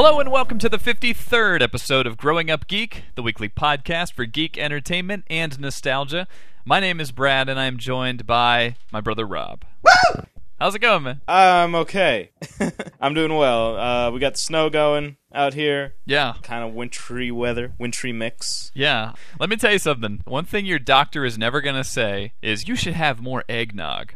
Hello and welcome to the 53rd episode of Growing Up Geek, the weekly podcast for geek entertainment and nostalgia. My name is Brad and I am joined by my brother Rob. Woo! How's it going, man? I'm okay. I'm doing well. We got the snow going out here. Yeah. Kind of wintry weather, wintry mix. Yeah. Let me tell you something. One thing your doctor is never going to say is you should have more eggnog.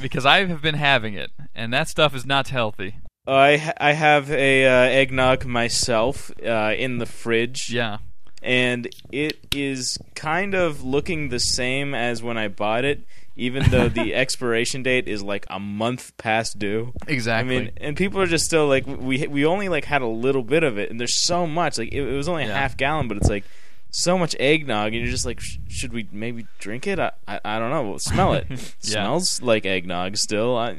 Because I have been having it, and that stuff is not healthy. I have a eggnog myself in the fridge. Yeah. And it is kind of looking the same as when I bought it, even though the expiration date is like a month past due. Exactly. I mean, and people are just still like, we only like had a little bit of it, and there's so much. Like it was only a half gallon, but it's like so much eggnog, and you're just like, should we maybe drink it? I don't know. Smell it. Smells like eggnog still.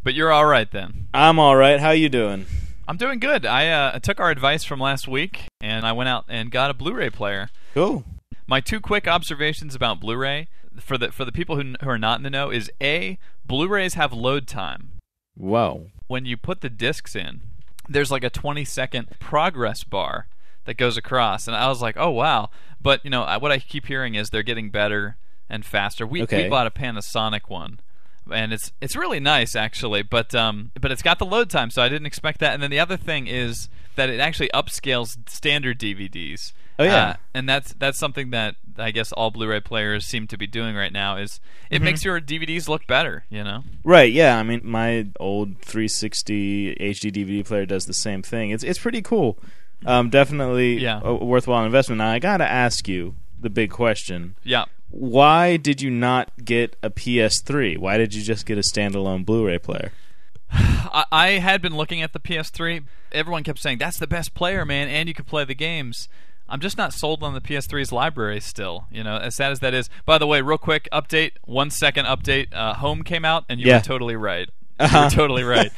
But you're all right then. I'm all right. How you doing? I'm doing good. I took our advice from last week, and I went out and got a Blu-ray player. Cool. My two quick observations about Blu-ray for the people who are not in the know is A, Blu-rays have load time. Whoa. When you put the discs in, there's like a 20-second progress bar that goes across, and I was like, oh wow. But you know what I keep hearing is they're getting better and faster. We bought a Panasonic one, and it's really nice actually, but it's got the load time, so I didn't expect that. And then the other thing is that it actually upscales standard DVDs. Oh yeah, and that's something that I guess all Blu-ray players seem to be doing right now. Is it makes your DVDs look better, you know? Right. Yeah. I mean, my old 360 HD DVD player does the same thing. It's pretty cool. Definitely a worthwhile investment. Now I gotta ask you the big question. Yeah. Why did you not get a PS3? Why did you just get a standalone Blu-ray player? I had been looking at the PS3. Everyone kept saying, that's the best player, man, and you can play the games. I'm just not sold on the PS3's library still, you know, as sad as that is. By the way, real quick update, 1 second update. Home came out, and you were totally right. You were totally right.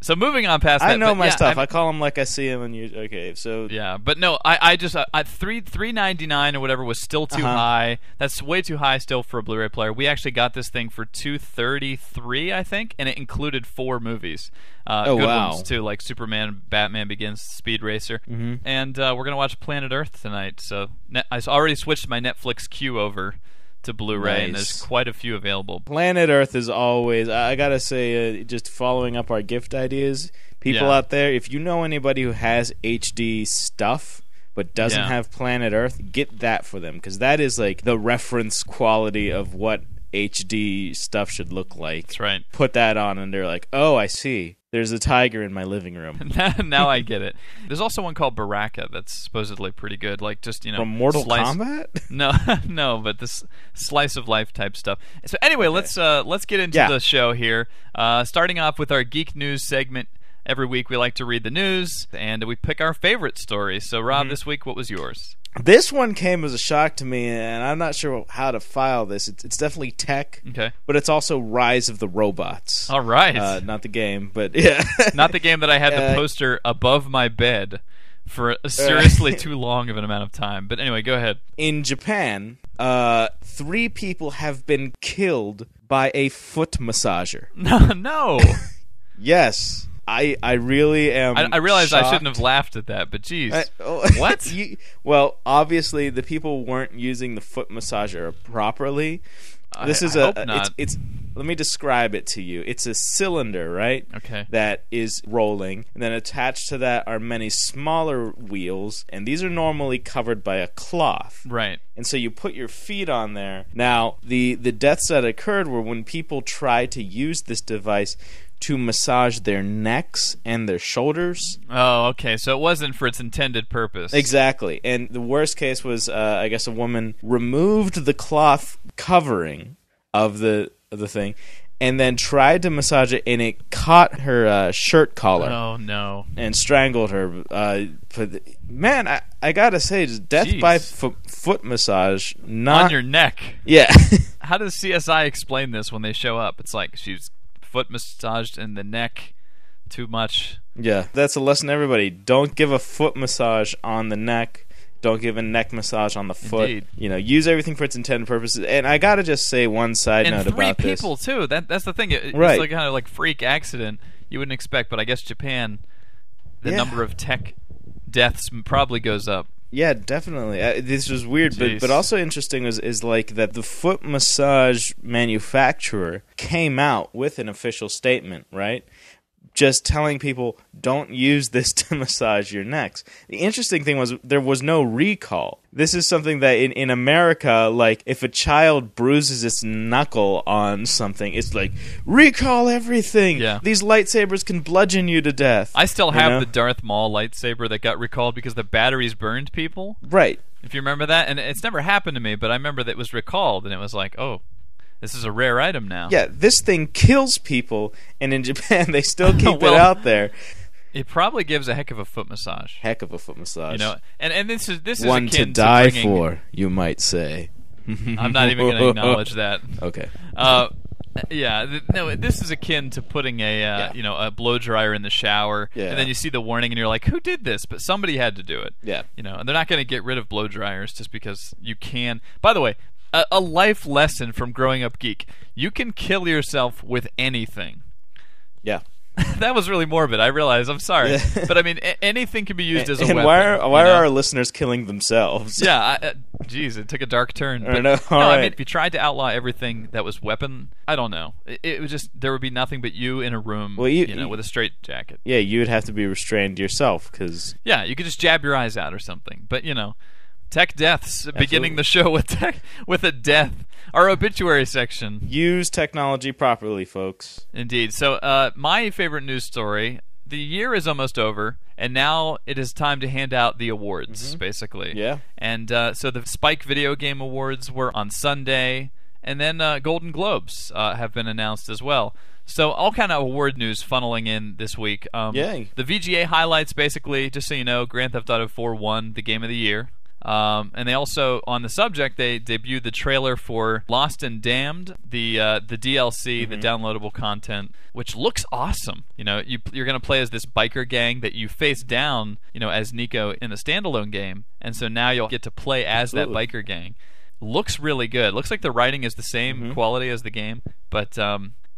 So moving on past that. I know my stuff. I call them like I see them, and you okay? So yeah, but no, I just $3.99 or whatever was still too high. That's way too high still for a Blu-ray player. We actually got this thing for $233, I think, and it included 4 movies. Good ones too, like Superman, Batman Begins, Speed Racer, and we're gonna watch Planet Earth tonight. So I already switched my Netflix queue over to Blu-ray, and there's quite a few available. Planet Earth is always, I gotta say, just following up our gift ideas, people out there, if you know anybody who has HD stuff but doesn't have Planet Earth, get that for them, because that is like the reference quality of what HD stuff should look like. That's right. Put that on and they're like, oh, I see. There's a tiger in my living room. Now I get it. There's also one called Baraka that's supposedly pretty good. Like just, you know, from Mortal Kombat? No, but this slice of life type stuff. So anyway, let's get into the show here. Starting off with our geek news segment. Every week we like to read the news and we pick our favorite stories. So Rob, this week what was yours? This one came as a shock to me, and I'm not sure how to file this. It's definitely tech, but it's also Rise of the Robots. All right. Not the game, but yeah. Not the game that I had the poster above my bed for seriously too long of an amount of time. But anyway, go ahead. In Japan, 3 people have been killed by a foot massager. No. Yes. I really am. I realize shocked. I shouldn't have laughed at that, but geez. What? Well, obviously the people weren't using the foot massager properly. This is hope not. It's let me describe it to you. It's a cylinder, right? Okay. That is rolling, and then attached to that are many smaller wheels, and these are normally covered by a cloth. Right. And so you put your feet on there. Now, the deaths that occurred were when people tried to use this device to massage their necks and their shoulders. Oh, okay. So it wasn't for its intended purpose. Exactly. And the worst case was, I guess, a woman removed the cloth covering of the thing and then tried to massage it, and it caught her shirt collar. Oh, no. And strangled her. But man, I gotta say, just death by foot massage. Not on your neck. Yeah. How does CSI explain this when they show up? It's like she's foot massaged in the neck too much. Yeah, that's a lesson to everybody. Don't give a foot massage on the neck. Don't give a neck massage on the foot. Indeed. You know, use everything for its intended purposes. And I gotta just say one side note about this. And 3 people too. That's the thing. It's like kind of like freak accident you wouldn't expect, but I guess Japan, the number of tech deaths probably goes up. Yeah, definitely. This was weird, but also interesting is like that the foot massage manufacturer came out with an official statement, right? Just telling people, don't use this to massage your necks. The interesting thing was there was no recall. This is something that in America, like, if a child bruises its knuckle on something, it's like, recall everything! Yeah. These lightsabers can bludgeon you to death. I still have the Darth Maul lightsaber that got recalled because the batteries burned people. Right. If you remember that. And it's never happened to me, but I remember that it was recalled, and it was like, oh, this is a rare item now. Yeah, this thing kills people, and in Japan they still keep it out there. It probably gives a heck of a foot massage. Heck of a foot massage. You know, and this is one akin to die bringing, for, you might say. I'm not even going to acknowledge that. Okay. This is akin to putting a blow dryer in the shower, and then you see the warning, and you're like, who did this? But somebody had to do it. Yeah. You know, and they're not going to get rid of blow dryers just because you can. By the way, a life lesson from growing up geek: you can kill yourself with anything. Yeah. That was really morbid. I realize. I'm sorry, but I mean, anything can be used as a weapon. And why are our listeners killing themselves? Yeah, geez, it took a dark turn. But, I mean, if you tried to outlaw everything that was weapon, I don't know. It was just there would be nothing but you in a room, with a straight jacket. Yeah, you would have to be restrained yourself because. Yeah, you could just jab your eyes out or something. But tech deaths. Absolutely. Beginning the show with a death. Our obituary section. Use technology properly, folks. Indeed. So, my favorite news story, the year is almost over, and now it is time to hand out the awards, basically. Yeah. And so the Spike Video Game Awards were on Sunday, and then Golden Globes have been announced as well. So all kind of award news funneling in this week. Yay. The VGA highlights, basically, just so you know, Grand Theft Auto 4 won the Game of the Year. And they also, on the subject, they debuted the trailer for Lost and Damned, the DLC, the downloadable content, which looks awesome. You're going to play as this biker gang that you face down, as Nico in the standalone game, and so now you'll get to play as that biker gang. Looks really good. Looks like the writing is the same quality as the game, but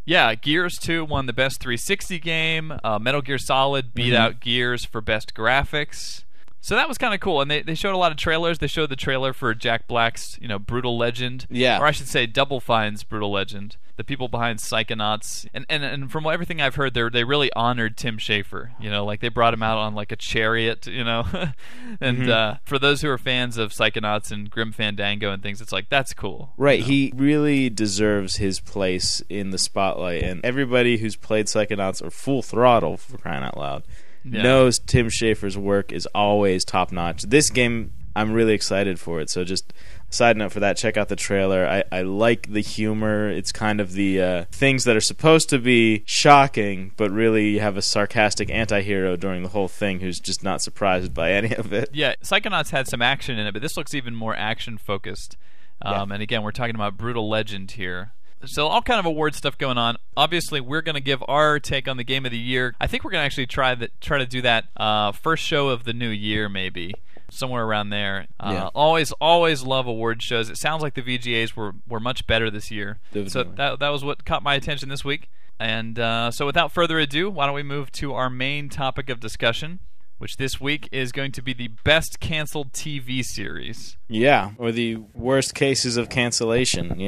Gears 2 won the best 360 game. Metal Gear Solid beat out Gears for best graphics. So that was kind of cool, and they showed a lot of trailers. They showed the trailer for Jack Black's, Brutal Legend, or I should say Double Fine's Brutal Legend. The people behind Psychonauts, and from everything I've heard, they really honored Tim Schafer. Like they brought him out on like a chariot, and for those who are fans of Psychonauts and Grim Fandango and things, it's like that's cool. Right, he really deserves his place in the spotlight, and everybody who's played Psychonauts or Full Throttle, for crying out loud, knows Tim Schafer's work is always top notch. This game, I'm really excited for it. So just a side note for that, check out the trailer. I like the humor. It's kind of the things that are supposed to be shocking, but really you have a sarcastic anti-hero during the whole thing who's just not surprised by any of it. Yeah, Psychonauts had some action in it, but this looks even more action focused. And again, we're talking about Brutal Legend here. So all kind of award stuff going on. Obviously, we're going to give our take on the Game of the Year. I think we're going to actually try to do that first show of the new year, maybe somewhere around there. Always love award shows. It sounds like the VGAs were much better this year. Definitely. So that was what caught my attention this week. And so without further ado, why don't we move to our main topic of discussion, which this week is going to be the best canceled TV series. Yeah, or the worst cases of cancellation,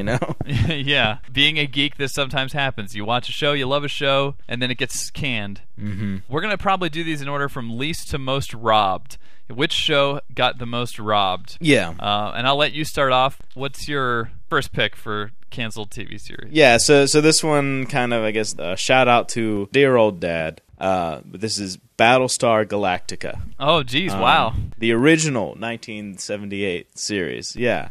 Yeah, being a geek, this sometimes happens. You watch a show, you love a show, and then it gets canned. We're going to probably do these in order from least to most robbed. Which show got the most robbed? Yeah. And I'll let you start off. What's your first pick for canceled TV series? Yeah, so this one kind of, I guess, shout out to dear old dad. But this is Battlestar Galactica. Oh, geez, wow. The original 1978 series, yeah.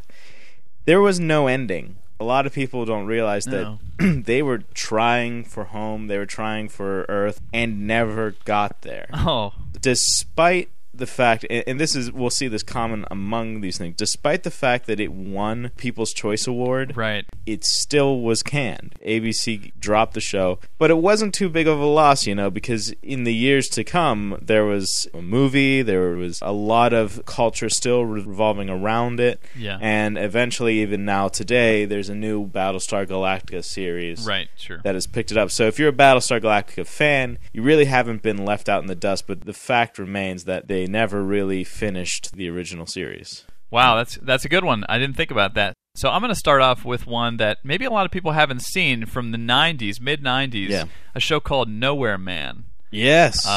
There was no ending. A lot of people don't realize that they were trying for home, they were trying for Earth, and never got there. Oh. Despite the fact, and this is, we'll see this common among these things, despite the fact that it won People's Choice Award, right, it still was canned. ABC dropped the show, but it wasn't too big of a loss, because in the years to come, there was a movie, there was a lot of culture still revolving around it, and eventually, even now today, there's a new Battlestar Galactica series that has picked it up. So if you're a Battlestar Galactica fan, you really haven't been left out in the dust, but the fact remains that they never really finished the original series. Wow, that's a good one. I didn't think about that. So I'm going to start off with one that maybe a lot of people haven't seen from the 90s, mid-90s, a show called Nowhere Man. Yes.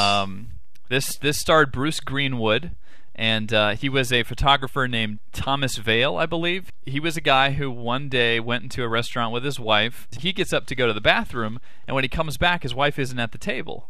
This starred Bruce Greenwood, and he was a photographer named Thomas Vale, I believe. He was a guy who one day went into a restaurant with his wife. He gets up to go to the bathroom, and when he comes back, his wife isn't at the table.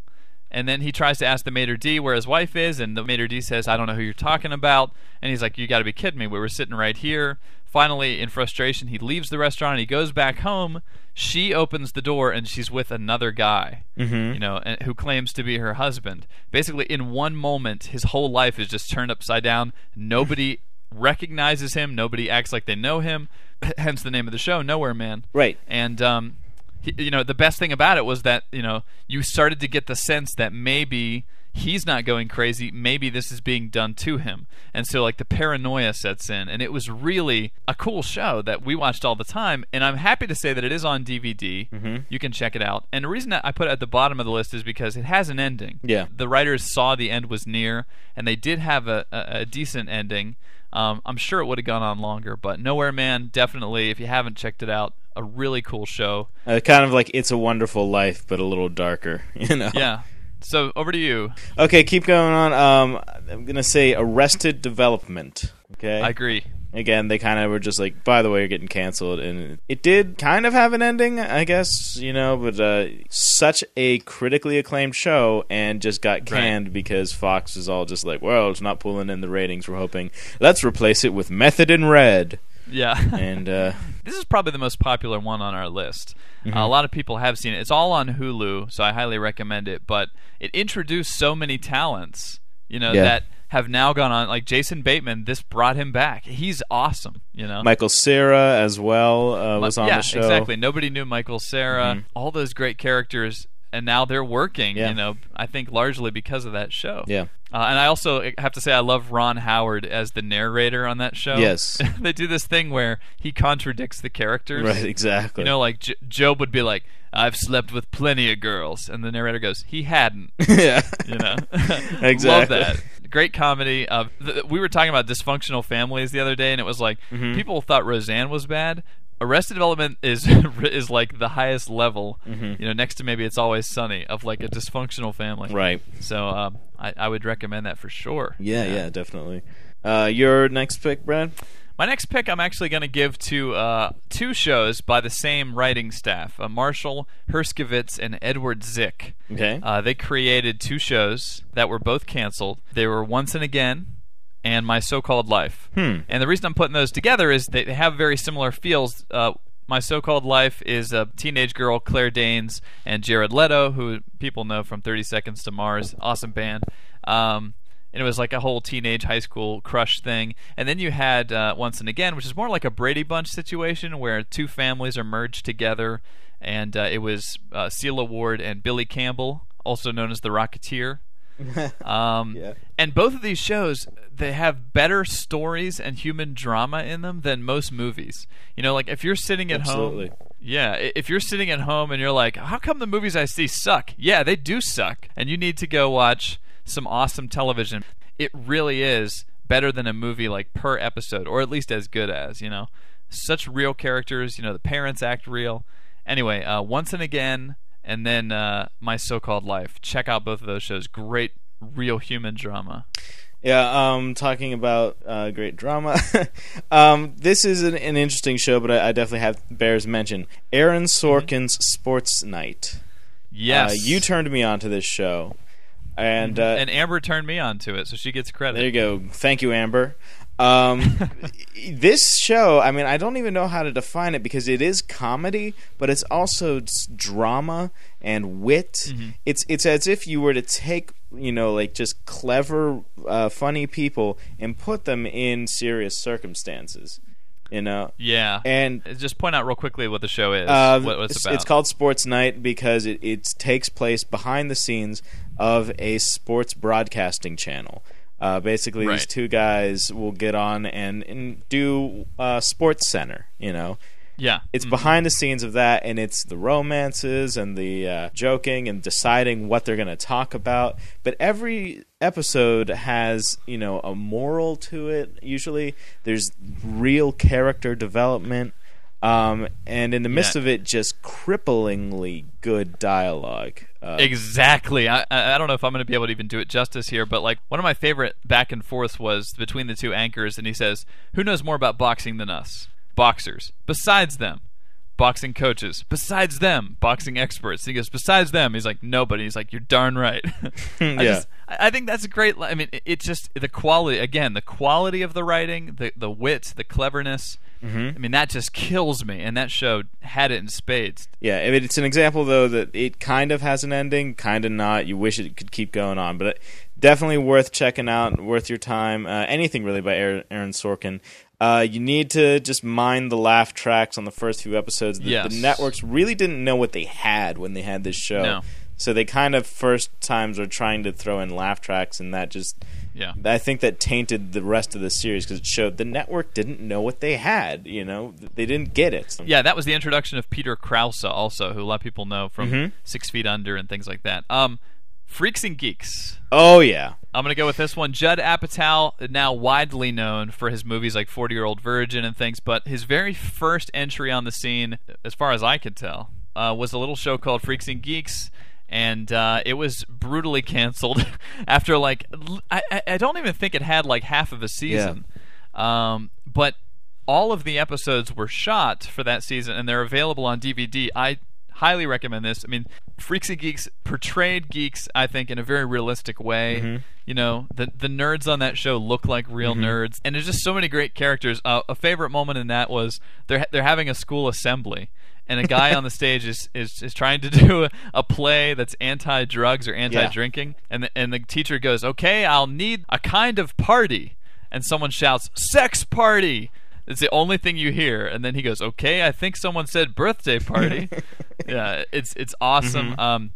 And then he tries to ask the maitre d' where his wife is, and the maitre d' says, I don't know who you're talking about. And he's like, you got to be kidding me. We were sitting right here. Finally, in frustration, he leaves the restaurant and he goes back home. She opens the door and she's with another guy, who claims to be her husband. Basically, in one moment, his whole life is just turned upside down. Nobody recognizes him. Nobody acts like they know him. Hence the name of the show, Nowhere Man. Right. And the best thing about it was that you started to get the sense that maybe he's not going crazy, maybe this is being done to him. And so the paranoia sets in, and it was really a cool show that we watched all the time, and I'm happy to say that it is on DVD. You can check it out. And the reason that I put it at the bottom of the list is because it has an ending. The writers saw the end was near, and they did have a decent ending. I'm sure it would have gone on longer, but Nowhere Man, definitely, if you haven't checked it out, a really cool show. Kind of like It's a Wonderful Life, but a little darker, Yeah. So, over to you. Okay, keep going on. I'm going to say Arrested Development. Okay? I agree. Again, they kind of were just like, by the way, you're getting canceled. And it did kind of have an ending, I guess, but such a critically acclaimed show and just got canned because Fox is all just like, well, it's not pulling in the ratings. We're hoping, let's replace it with Method in Red. Yeah. And this is probably the most popular one on our list. A lot of people have seen it. It's all on Hulu, so I highly recommend it. But it introduced so many talents, that have now gone on. Like Jason Bateman, this brought him back. He's awesome, Michael Cera as well was on the show. Yeah, exactly. Nobody knew Michael Cera. All those great characters, and now they're working, I think largely because of that show. Yeah. And I also have to say I love Ron Howard as the narrator on that show. Yes. They do this thing where he contradicts the characters. Right, exactly. Like Job would be like, I've slept with plenty of girls. And the narrator goes, he hadn't. Yeah. Exactly. Love that. Great comedy. We were talking about dysfunctional families the other day, and it was like, people thought Roseanne was bad. Arrested Development is like the highest level, next to maybe It's Always Sunny, of like a dysfunctional family. Right. So I would recommend that for sure. Yeah, definitely. Your next pick, Brad? My next pick I'm actually going to give to two shows by the same writing staff, Marshall Herskovitz and Edward Zick. Okay. They created two shows that were both canceled. They were Once and Again and My So-Called Life. And the reason I'm putting those together is they have very similar feels. My So-Called Life is a teenage girl, Claire Danes, and Jared Leto, who people know from 30 Seconds to Mars. Awesome band. And it was like a whole teenage high school crush thing. And then you had Once and Again, which is more like a Brady Bunch situation where two families are merged together. And it was Celia Ward and Billy Campbell, also known as the Rocketeer. And both of these shows, they have better stories and human drama in them than most movies. Like if you're sitting at home, if you're sitting at home and you're like, how come the movies I see suck? Yeah, they do suck, and you need to go watch some awesome television. It really is better than a movie like per episode, or at least as good as. Such real characters. The parents act real. Anyway, Once and Again. And then My So-Called Life. Check out both of those shows. Great, real human drama. Yeah, talking about great drama. This is an interesting show, but I definitely bears mention. Aaron Sorkin's Sports Night. Yes. You turned me on to this show. And Amber turned me on to it, so she gets credit. There you go. Thank you, Amber. This show, I don't even know how to define it because it is comedy, but it's also drama and wit. It's as if you were to take like just clever, funny people and put them in serious circumstances. Yeah. And just point out real quickly what the show is. What it's about. It's called Sports Night because it takes place behind the scenes of a sports broadcasting channel. Basically, these two guys will get on and do Sports Center. Yeah. It's behind the scenes of that, and it's the romances and the joking and deciding what they're going to talk about. But every episode has, a moral to it, usually. There's real character development. And in the midst of it, just cripplingly good dialogue. Exactly. I don't know if I'm going to be able to even do it justice here, but like one of my favorite back and forths was between the two anchors, and he says, "Who knows more about boxing than us? Boxers. Besides them, boxing coaches. Besides them, boxing experts." He goes, "Besides them." He's like, "Nobody." He's like, "You're darn right." I think that's a great. I mean, it's just the quality. Again, the quality of the writing, the wit, the cleverness. I mean, that just kills me, and that show had it in spades. Yeah, I mean, it's an example, though, that it kind of has an ending, kind of not. You wish it could keep going on, but definitely worth checking out, worth your time. Anything, really, by Aaron Sorkin. You need to just mind the laugh tracks on the first few episodes. The networks really didn't know what they had when they had this show. No. So they kind of first times are trying to throw in laugh tracks, and that just... I think that tainted the rest of the series because it showed the network didn't know what they had. They didn't get it. Yeah, that was the introduction of Peter Krause, also, who a lot of people know from 6 Feet Under and things like that. Freaks and Geeks. Oh, yeah. I'm going to go with this one. Judd Apatow, now widely known for his movies like 40-Year-Old Virgin and things, but his very first entry on the scene, as far as I could tell, was a little show called Freaks and Geeks. And it was brutally canceled after I don't even think it had like half of a season. But all of the episodes were shot for that season, and they're available on DVD. I highly recommend this. I mean, Freaks and Geeks portrayed geeks, I think, in a very realistic way. The nerds on that show look like real nerds, and there's just so many great characters. A favorite moment in that was they're having a school assembly. And a guy on the stage is trying to do a play that's anti-drugs or anti-drinking, and the teacher goes, "Okay, I'll need a kind of party," and someone shouts, "Sex party!" It's the only thing you hear, and then he goes, "Okay, I think someone said birthday party." Yeah, it's awesome.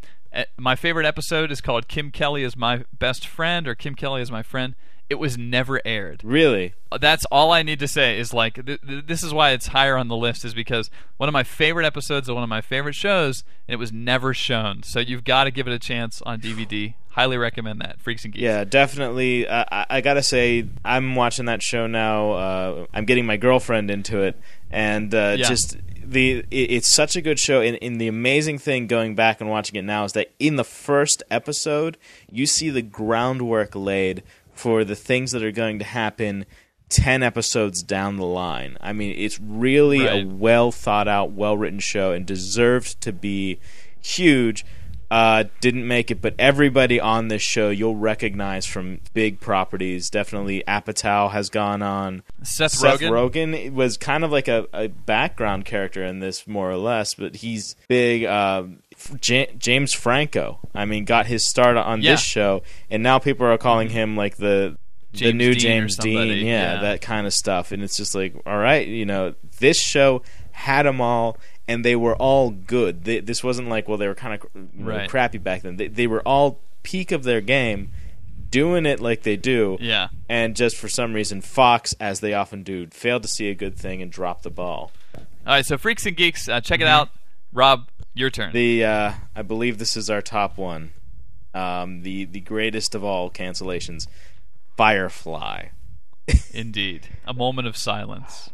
My favorite episode is called "Kim Kelly is my best friend" or "Kim Kelly is my friend." It was never aired. Really? That's all I need to say is like this is why it's higher on the list, is because one of my favorite episodes of one of my favorite shows, and it was never shown. So you've got to give it a chance on DVD. Highly recommend that. Freaks and Geeks. Yeah, definitely. I gotta say, I'm watching that show now. I'm getting my girlfriend into it, and it's such a good show. And the amazing thing going back and watching it now is that in the first episode, you see the groundwork laid for the things that are going to happen 10 episodes down the line. I mean, it's really a well-thought-out, well-written show and deserved to be huge. Didn't make it, but everybody on this show you'll recognize from big properties. Definitely Apatow has gone on. Seth Rogen was kind of like a background character in this, more or less, but he's big. James Franco, I mean, got his start on this show, and now people are calling him like the new James Dean, that kind of stuff. And it's just like, all right, this show had them all, and they were all good. This wasn't like, well, they were kind of crappy back then. They were all peak of their game, doing it like they do. Yeah. And just for some reason, Fox, as they often do, failed to see a good thing and dropped the ball. All right, so Freaks and Geeks, check it out. Rob, your turn. I believe this is our top one. The greatest of all cancellations, Firefly. Indeed. A moment of silence.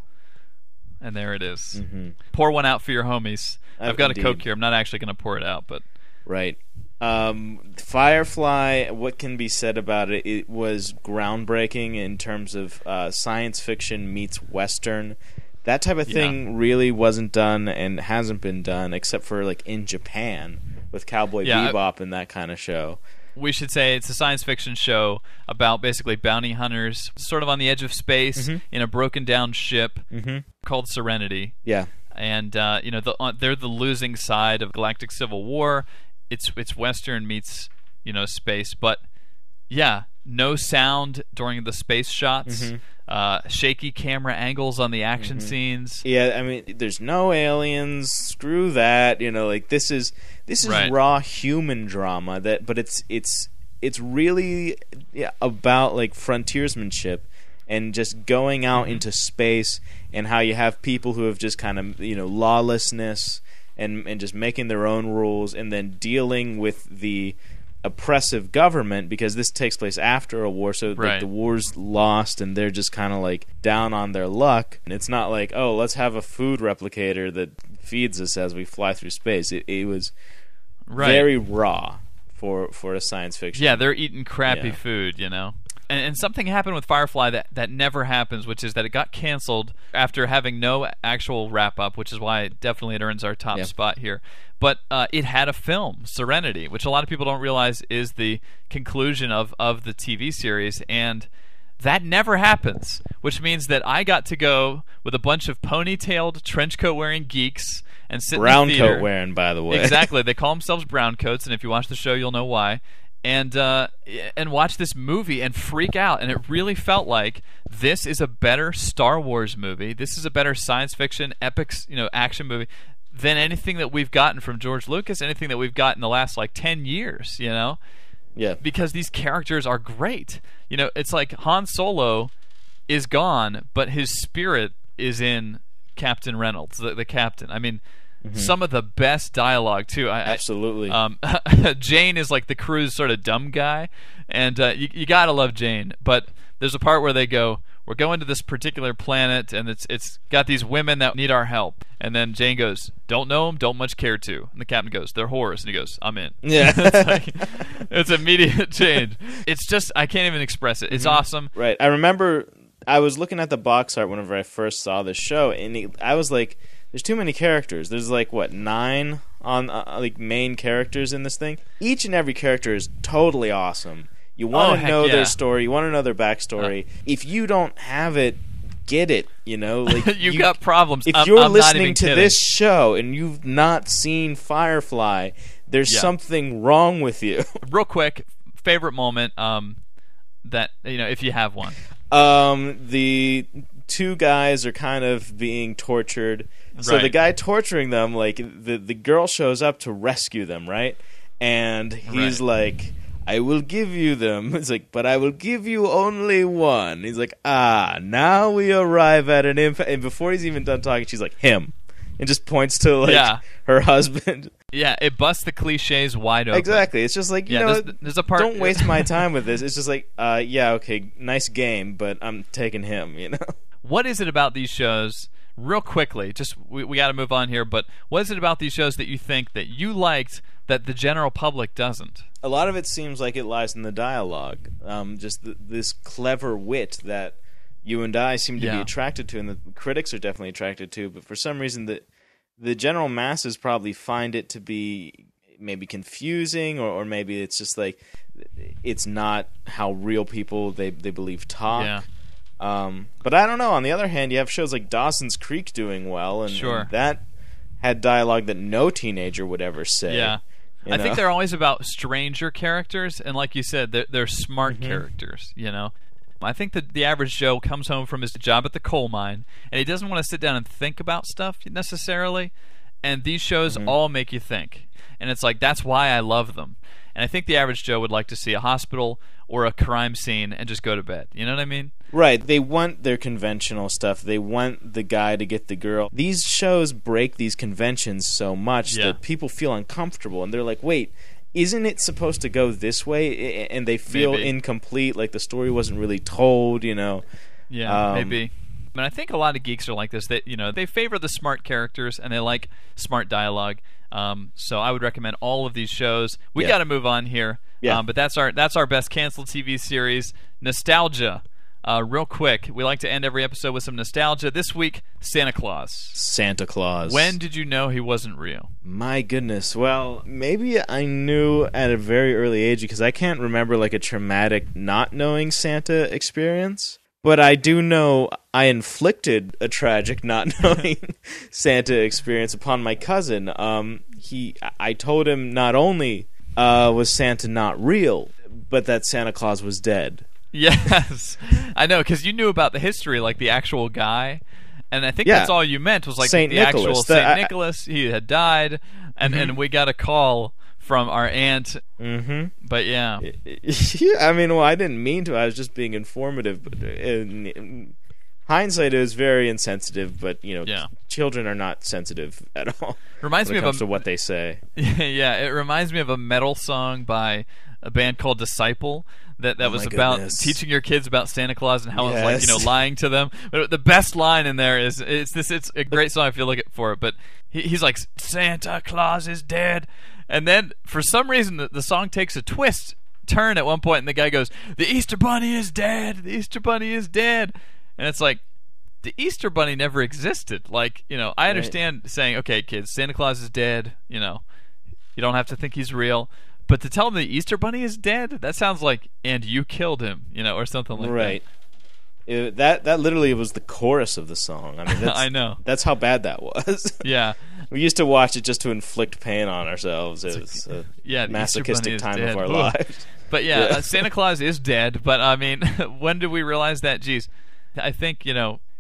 And there it is. Pour one out for your homies. I've got a Coke here. I'm not actually going to pour it out, but... Right. Firefly, what can be said about it? It was groundbreaking in terms of science fiction meets Western. That type of thing really wasn't done and hasn't been done except for like in Japan with Cowboy Bebop and that kind of show. We should say it's a science fiction show about basically bounty hunters sort of on the edge of space in a broken down ship called Serenity. Yeah. And they're the losing side of galactic civil war. It's Western meets space, but Yeah, no sound during the space shots. Shaky camera angles on the action scenes. Yeah, I mean, there's no aliens. Screw that. Like this is raw human drama. But it's really about like frontiersmanship and just going out into space, and how you have people who have just kind of lawlessness and just making their own rules, and then dealing with the oppressive government, because this takes place after a war, so like, the war's lost and they're just kind of like down on their luck. And it's not like, oh, let's have a food replicator that feeds us as we fly through space. It was very raw for a science fiction. Yeah, they're eating crappy food, And something happened with Firefly that never happens, which is that it got canceled after having no actual wrap-up, which is why definitely it earns our top spot here. But it had a film, Serenity, which a lot of people don't realize is the conclusion of the TV series, and that never happens, which means that I got to go with a bunch of ponytailed, trenchcoat-wearing geeks and sit in the theater. Brown coat wearing, by the way. Exactly. They call themselves brown coats, and if you watch the show, you'll know why. And watch this movie and freak out. And it really felt like this is a better Star Wars movie. This is a better science fiction, epic, action movie than anything that we've gotten from George Lucas, anything that we've got in the last 10 years, Yeah. Because these characters are great. It's like Han Solo is gone, but his spirit is in Captain Reynolds, the captain. I mean, some of the best dialogue too. Absolutely. Jane is like the crew's sort of dumb guy, and you gotta love Jane. But there's a part where they go, "We're going to this particular planet, and it's got these women that need our help." And then Jane goes, "Don't know them, don't much care to." And the captain goes, "They're whores," and he goes, "I'm in." Yeah, it's immediate change. It's just I can't even express it. It's awesome. Right. I remember I was looking at the box art whenever I first saw this show, and I was like, there's too many characters. There's 9 on main characters in this thing. Each and every character is totally awesome. You want to know their story. You want to know their backstory. If you don't have it, get it. You got problems. If you're listening to this show and you've not seen Firefly, there's something wrong with you. Real quick, favorite moment that if you have one. The two guys are kind of being tortured. So the guy torturing them, the girl shows up to rescue them, right? And he's like, "I will give you them." It's like, "But I will give you only one." He's like, now we arrive at an impasse. And before he's even done talking, she's like, "Him." And just points to her husband. Yeah, it busts the cliches wide open. Exactly. It's just like, there's a part. Don't waste my time with this. It's just like, okay, nice game, but I'm taking him, What is it about these shows, real quickly, just we got to move on here, but what is it about these shows that you think that you liked that the general public doesn't? A lot of it seems like it lies in the dialogue. Just this clever wit that you and I seem to be attracted to, and the critics are definitely attracted to, but for some reason the general masses probably find it to be maybe confusing, or maybe it's just like it's not how real people they believe talk. Yeah. But I don't know. On the other hand, you have shows like Dawson's Creek doing well, and that had dialogue that no teenager would ever say. Yeah. I think they're always about stranger characters, and like you said, they're smart characters, I think that the average Joe comes home from his job at the coal mine, and he doesn't want to sit down and think about stuff necessarily, and these shows all make you think. And it's like, that's why I love them. And I think the average Joe would like to see a hospital or a crime scene and just go to bed. You know what I mean? Right. They want their conventional stuff. They want the guy to get the girl. These shows break these conventions so much that people feel uncomfortable, and they're like, wait, isn't it supposed to go this way? And they feel incomplete, like the story wasn't really told, Yeah, maybe. I mean, I think a lot of geeks are like this. They favor the smart characters, and they like smart dialogue. So I would recommend all of these shows. We got to move on here. Yeah. But that's our best canceled TV series, Nostalgia. Real quick, we like to end every episode with some nostalgia. This week, Santa Claus. Santa Claus. When did you know he wasn't real? My goodness. Well, maybe I knew at a very early age, because I can't remember like a traumatic not knowing Santa experience. But I do know I inflicted a tragic not knowing Santa experience upon my cousin. I told him not only was Santa not real, but that Santa Claus was dead. Yes, I know, because you knew about the history, like the actual guy, and I think that's all you meant was like Saint Nicholas. Actual Saint Nicholas. He had died, and we got a call from our aunt. Mm-hmm. But yeah, I mean, well, I didn't mean to. I was just being informative. But in hindsight, it was very insensitive. But children are not sensitive at all. Reminds when me it comes of to what they say. Yeah, it reminds me of a metal song by a band called Disciple that was about teaching your kids about Santa Claus and how it's like lying to them. But the best line in there is it's a great song if you look for it. But he's like, Santa Claus is dead, and then for some reason the song takes a turn at one point, and the guy goes, the Easter Bunny is dead. The Easter Bunny is dead, and it's like, the Easter Bunny never existed. Like, I understand saying, okay, kids, Santa Claus is dead. You don't have to think he's real. But to tell them the Easter Bunny is dead, that sounds like, and you killed him, or something like that. Right. That literally was the chorus of the song. I mean, I know. That's how bad that was. Yeah. We used to watch it just to inflict pain on ourselves. It was a masochistic time of our lives. But Santa Claus is dead. But I mean, when did we realize that? Geez, I think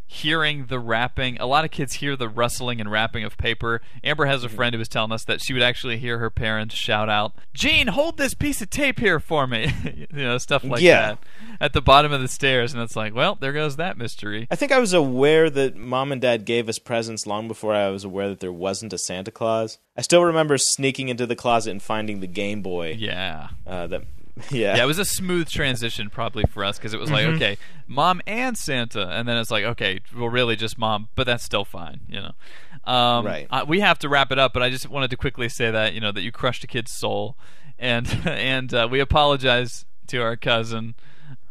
hearing the rapping, a lot of kids hear the rustling and rapping of paper. Amber has a friend who was telling us that she would actually hear her parents shout out, Gene, hold this piece of tape here for me. Stuff like that at the bottom of the stairs. And it's like, well, there goes that mystery. I think I was aware that Mom and Dad gave us presents long before I was aware that there wasn't a Santa Claus. I still remember sneaking into the closet and finding the Game Boy. Yeah. Yeah, it was a smooth transition probably for us, because it was like, okay, Mom and Santa, and then it's like, okay, well, really just Mom, but that's still fine, Right. We have to wrap it up, but I just wanted to quickly say that, that you crushed a kid's soul, and we apologize to our cousin.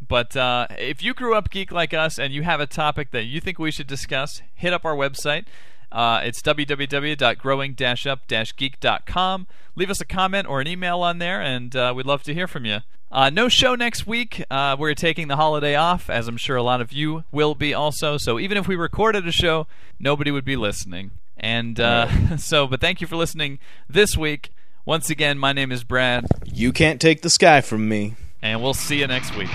But if you grew up geek like us and you have a topic that you think we should discuss, hit up our website. It's www.growing-up-geek.com. Leave us a comment or an email on there, and we'd love to hear from you. No show next week. We're taking the holiday off, as I'm sure a lot of you will be also. So even if we recorded a show, nobody would be listening. And but thank you for listening this week. Once again, my name is Brad. You can't take the sky from me. And we'll see you next week.